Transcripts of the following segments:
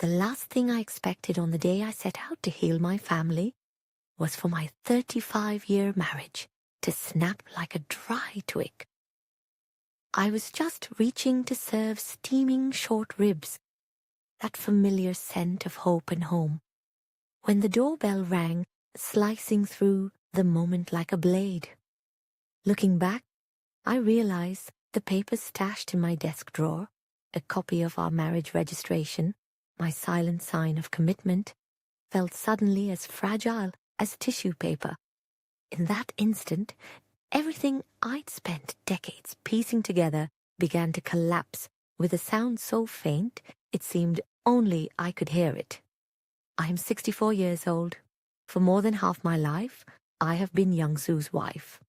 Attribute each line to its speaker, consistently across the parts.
Speaker 1: The last thing I expected on the day I set out to heal my family was for my 35-year marriage to snap like a dry twig. I was just reaching to serve steaming short ribs, that familiar scent of hope and home, when the doorbell rang, slicing through the moment like a blade. Looking back, I realized the papers stashed in my desk drawer, a copy of our marriage registration, my silent sign of commitment, felt suddenly as fragile as tissue paper. In that instant, everything I'd spent decades piecing together began to collapse with a sound so faint it seemed only I could hear it. I am 64 years old. For more than half my life, I have been Young-Soo's wife.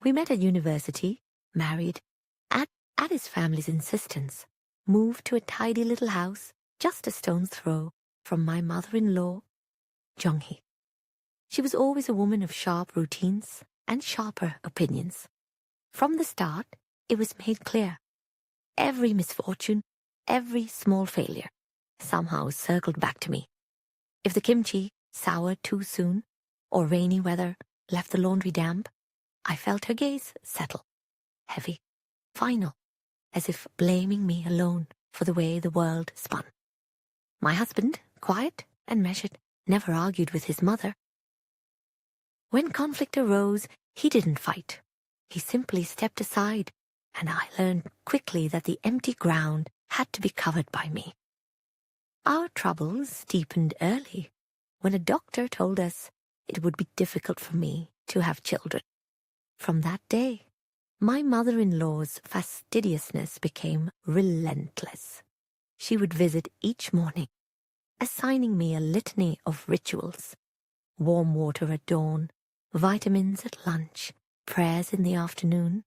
Speaker 1: We met at university, married, at his family's insistence, moved to a tidy little house just a stone's throw from my mother-in-law, Jung-hee. She was always a woman of sharp routines and sharper opinions. From the start, it was made clear. Every misfortune, every small failure, somehow circled back to me. If the kimchi soured too soon, or rainy weather left the laundry damp, I felt her gaze settle, heavy, final, as if blaming me alone for the way the world spun. My husband, quiet and measured, never argued with his mother. When conflict arose, he didn't fight. He simply stepped aside, and I learned quickly that the empty ground had to be covered by me. Our troubles deepened early, when a doctor told us it would be difficult for me to have children. From that day, my mother-in-law's fastidiousness became relentless. She would visit each morning, assigning me a litany of rituals: warm water at dawn, vitamins at lunch, prayers in the afternoon.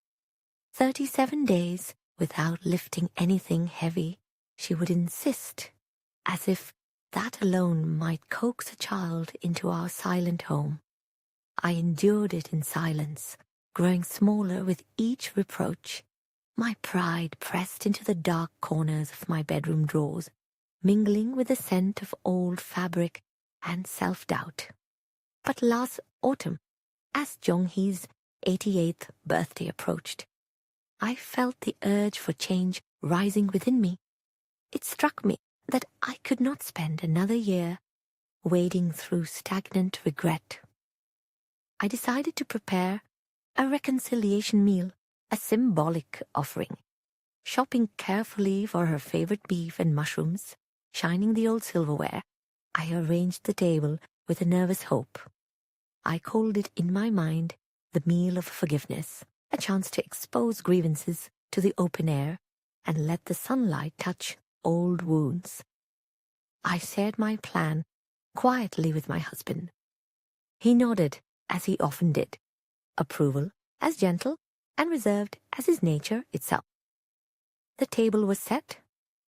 Speaker 1: 37 days without lifting anything heavy, she would insist, as if that alone might coax a child into our silent home. I endured it in silence, growing smaller with each reproach, my pride pressed into the dark corners of my bedroom drawers, mingling with the scent of old fabric and self-doubt. But last autumn, as Jung-hee's 88th birthday approached, I felt the urge for change rising within me. It struck me that I could not spend another year wading through stagnant regret. I decided to prepare a reconciliation meal, a symbolic offering. Shopping carefully for her favorite beef and mushrooms, shining the old silverware, I arranged the table with a nervous hope. I called it in my mind the meal of forgiveness, a chance to expose grievances to the open air and let the sunlight touch old wounds. I shared my plan quietly with my husband. He nodded, as he often did, approval as gentle and reserved as his nature itself. The table was set,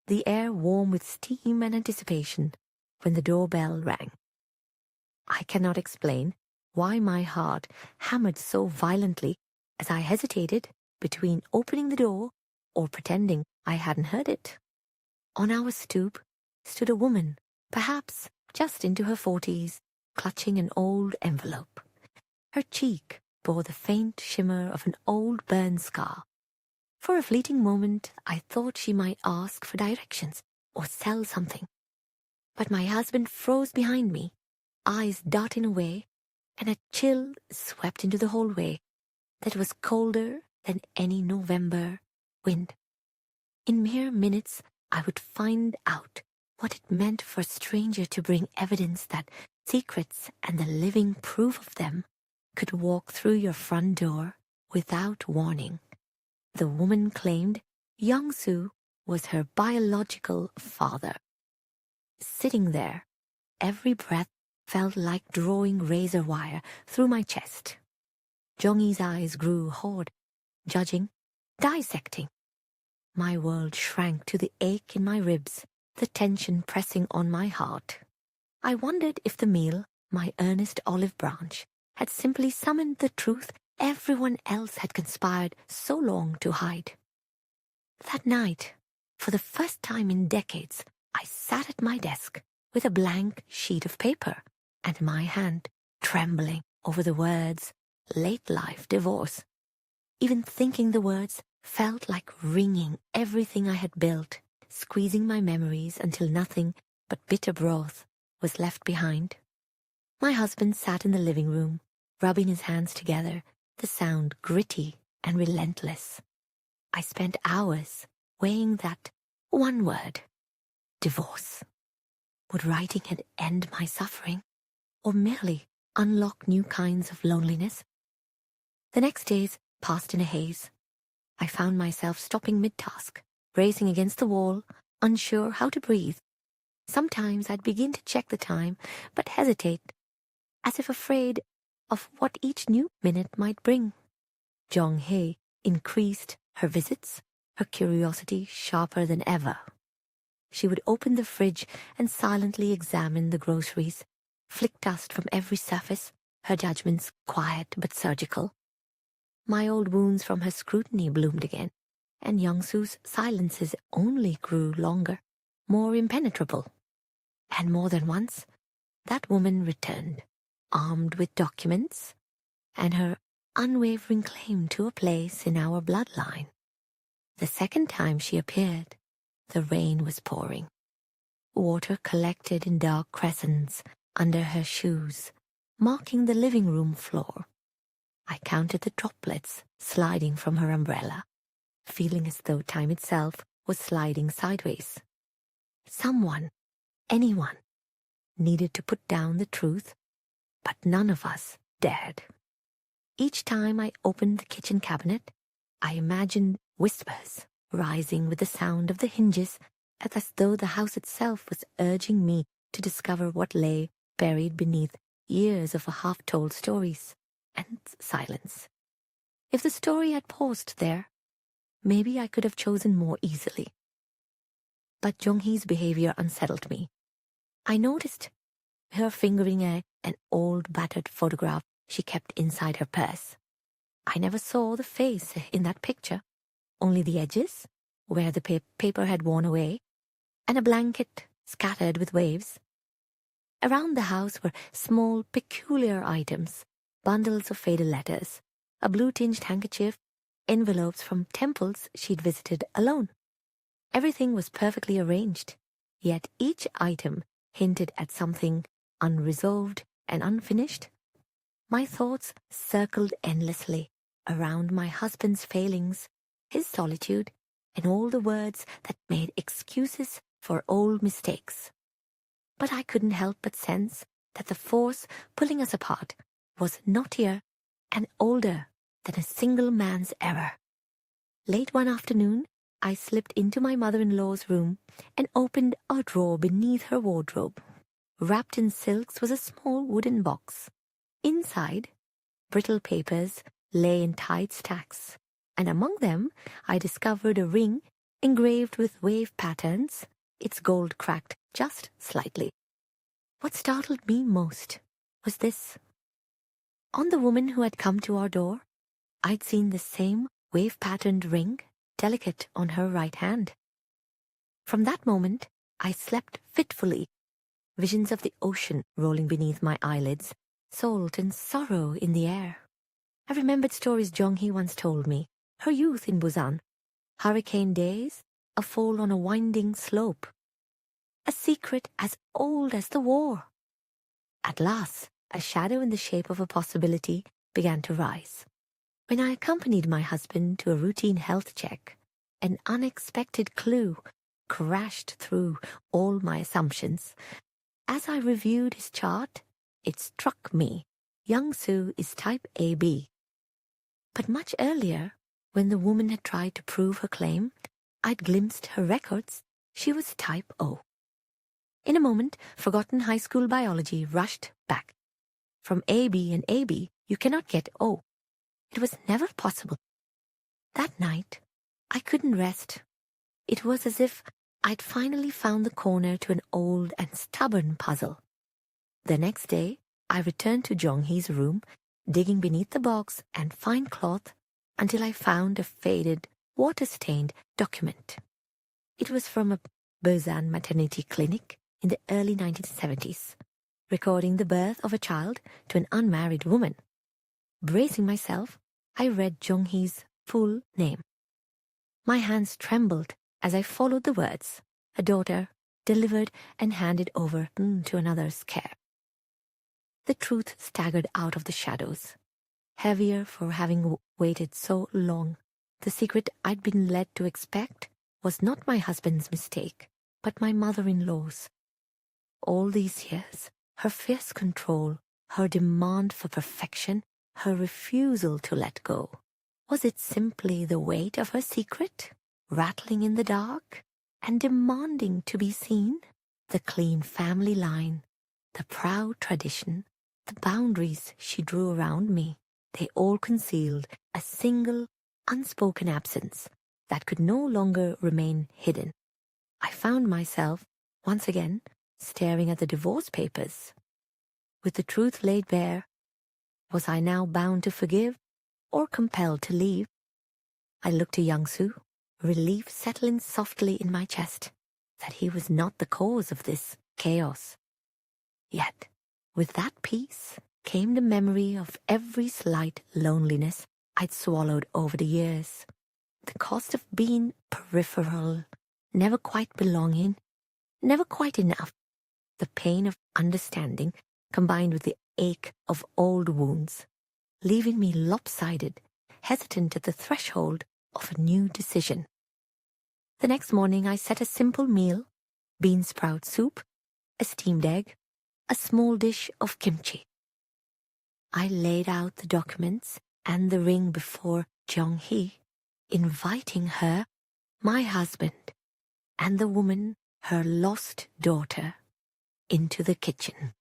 Speaker 1: the air warm with steam and anticipation, when the doorbell rang. I cannot explain why my heart hammered so violently as I hesitated between opening the door or pretending I hadn't heard it. On our stoop stood a woman, perhaps just into her 40s, clutching an old envelope. Her cheek bore the faint shimmer of an old burn scar. For a fleeting moment, I thought she might ask for directions or sell something. But my husband froze behind me, eyes darting away, and a chill swept into the hallway that was colder than any November wind. In mere minutes, I would find out what it meant for a stranger to bring evidence that secrets and the living proof of them could walk through your front door without warning. The woman claimed Young-soo was her biological father. Sitting there, every breath felt like drawing razor wire through my chest. Jung-hee's eyes grew hard, judging, dissecting. My world shrank to the ache in my ribs, the tension pressing on my heart. I wondered if the meal, my earnest olive branch, had simply summoned the truth everyone else had conspired so long to hide. That night, for the first time in decades, I sat at my desk with a blank sheet of paper and my hand trembling over the words late life divorce. Even thinking the words felt like wringing everything I had built, squeezing my memories until nothing but bitter broth was left behind. My husband sat in the living room, rubbing his hands together, the sound gritty and relentless. I spent hours weighing that one word, divorce. Would writing it end my suffering, or merely unlock new kinds of loneliness? The next days passed in a haze. I found myself stopping mid-task, bracing against the wall, unsure how to breathe. Sometimes I'd begin to check the time, but hesitate, as if afraid of what each new minute might bring. Jong-hee increased her visits, her curiosity sharper than ever. She would open the fridge and silently examine the groceries, flick dust from every surface, her judgments quiet but surgical. My old wounds from her scrutiny bloomed again, and Young-soo's silences only grew longer, more impenetrable. And more than once, that woman returned, armed with documents, and her unwavering claim to a place in our bloodline. The second time she appeared, the rain was pouring. Water collected in dark crescents under her shoes, marking the living room floor. I counted the droplets sliding from her umbrella, feeling as though time itself was sliding sideways. Someone, anyone, needed to put down the truth, but none of us dared. Each time I opened the kitchen cabinet, I imagined whispers rising with the sound of the hinges, as though the house itself was urging me to discover what lay buried beneath years of half-told stories and silence. If the story had paused there, maybe I could have chosen more easily. But Jong-hee's behavior unsettled me. I noticed her fingering an old battered photograph she kept inside her purse. I never saw the face in that picture, only the edges, where the paper had worn away, and a blanket scattered with waves. Around the house were small, peculiar items, bundles of faded letters, a blue-tinged handkerchief, envelopes from temples she'd visited alone. Everything was perfectly arranged, yet each item hinted at something unresolved and unfinished. My thoughts circled endlessly around my husband's failings, his solitude, and all the words that made excuses for old mistakes. But I couldn't help but sense that the force pulling us apart was knottier and older than a single man's error. Late one afternoon, I slipped into my mother-in-law's room and opened a drawer beneath her wardrobe. Wrapped in silks was a small wooden box. Inside, brittle papers lay in tight stacks, and among them I discovered a ring engraved with wave patterns, its gold cracked just slightly. What startled me most was this. On the woman who had come to our door, I'd seen the same wave-patterned ring, delicate on her right hand. From that moment, I slept fitfully, visions of the ocean rolling beneath my eyelids, salt and sorrow in the air. I remembered stories Jong-hee once told me, her youth in Busan, hurricane days, a fall on a winding slope, a secret as old as the war. At last, a shadow in the shape of a possibility began to rise. When I accompanied my husband to a routine health check, an unexpected clue crashed through all my assumptions. As I reviewed his chart, it struck me, Young-soo is type AB. But much earlier, when the woman had tried to prove her claim, I'd glimpsed her records. She was type O. In a moment, forgotten high school biology rushed back. From AB and AB, you cannot get O. It was never possible. That night, I couldn't rest. It was as if I'd finally found the corner to an old and stubborn puzzle. The next day, I returned to Jong-hee's room, digging beneath the box and fine cloth until I found a faded, water-stained document. It was from a Busan maternity clinic in the early 1970s, recording the birth of a child to an unmarried woman. Bracing myself, I read Jong-hee's full name. My hands trembled as I followed the words, a daughter delivered and handed over to another's care. The truth staggered out of the shadows, heavier for having waited so long. The secret I'd been led to expect was not my husband's mistake, but my mother-in-law's. All these years, her fierce control, her demand for perfection, her refusal to let go. Was it simply the weight of her secret, rattling in the dark and demanding to be seen? The clean family line, the proud tradition, the boundaries she drew around me, they all concealed a single, unspoken absence that could no longer remain hidden. I found myself, once again, staring at the divorce papers. With the truth laid bare, was I now bound to forgive or compelled to leave? I looked to Young-soo, relief settling softly in my chest that he was not the cause of this chaos. Yet, with that peace came the memory of every slight loneliness I'd swallowed over the years. The cost of being peripheral, never quite belonging, never quite enough. The pain of understanding combined with the ache of old wounds, leaving me lopsided, hesitant at the threshold of a new decision. The next morning I set a simple meal, bean sprout soup, a steamed egg, a small dish of kimchi. I laid out the documents and the ring before Jong-hee, inviting her, my husband, and the woman, her lost daughter, into the kitchen.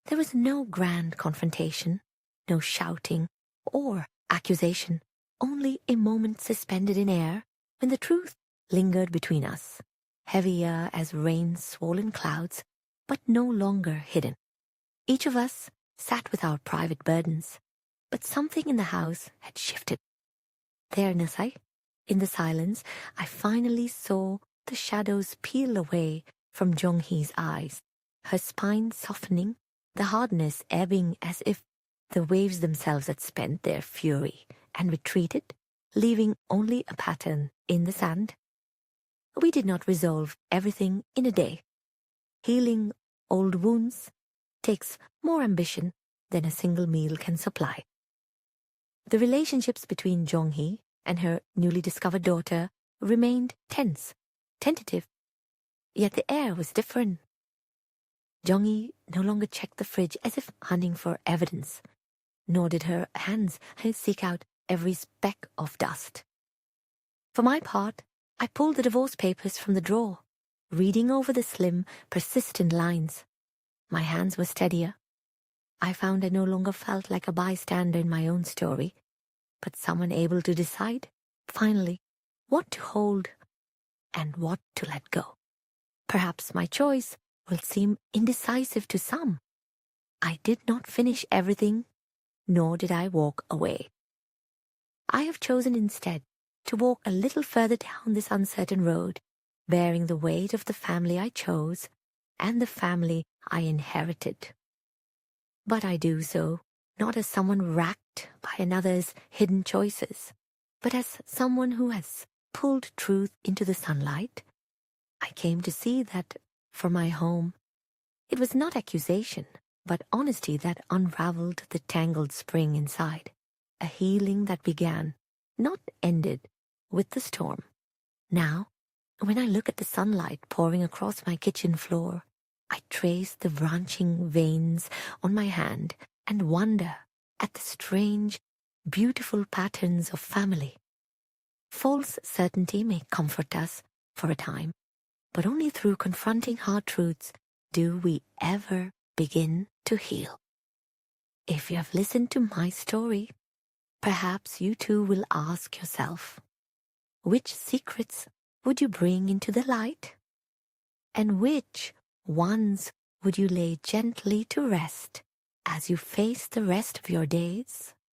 Speaker 1: There was no grand confrontation, no shouting or accusation, only a moment suspended in air when the truth lingered between us, heavier as rain-swollen clouds, but no longer hidden. Each of us sat with our private burdens, but something in the house had shifted. There, Nasai, in the silence, I finally saw the shadows peel away from Jong-hee's eyes, her spine softening, the hardness ebbing as if the waves themselves had spent their fury and retreated, leaving only a pattern in the sand. We did not resolve everything in a day. Healing old wounds takes more ambition than a single meal can supply. The relationships between Jong-hee and her newly discovered daughter remained tense, tentative, yet the air was different. Jong-hee no longer checked the fridge as if hunting for evidence, nor did her hands seek out every speck of dust. For my part, I pulled the divorce papers from the drawer, reading over the slim, persistent lines. My hands were steadier. I found I no longer felt like a bystander in my own story, but someone able to decide, finally, what to hold and what to let go. Perhaps my choice will seem indecisive to some. I did not finish everything, nor did I walk away. I have chosen instead to walk a little further down this uncertain road, bearing the weight of the family I chose and the family I inherited. But I do so not as someone racked by another's hidden choices, but as someone who has pulled truth into the sunlight. I came to see that for my home, it was not accusation, but honesty that unraveled the tangled spring inside, a healing that began, not ended, with the storm. Now, when I look at the sunlight pouring across my kitchen floor, I trace the branching veins on my hand and wonder at the strange, beautiful patterns of family. False certainty may comfort us for a time, but only through confronting hard truths do we ever begin to heal. If you have listened to my story, perhaps you too will ask yourself, which secrets would you bring into the light? And which ones would you lay gently to rest as you face the rest of your days?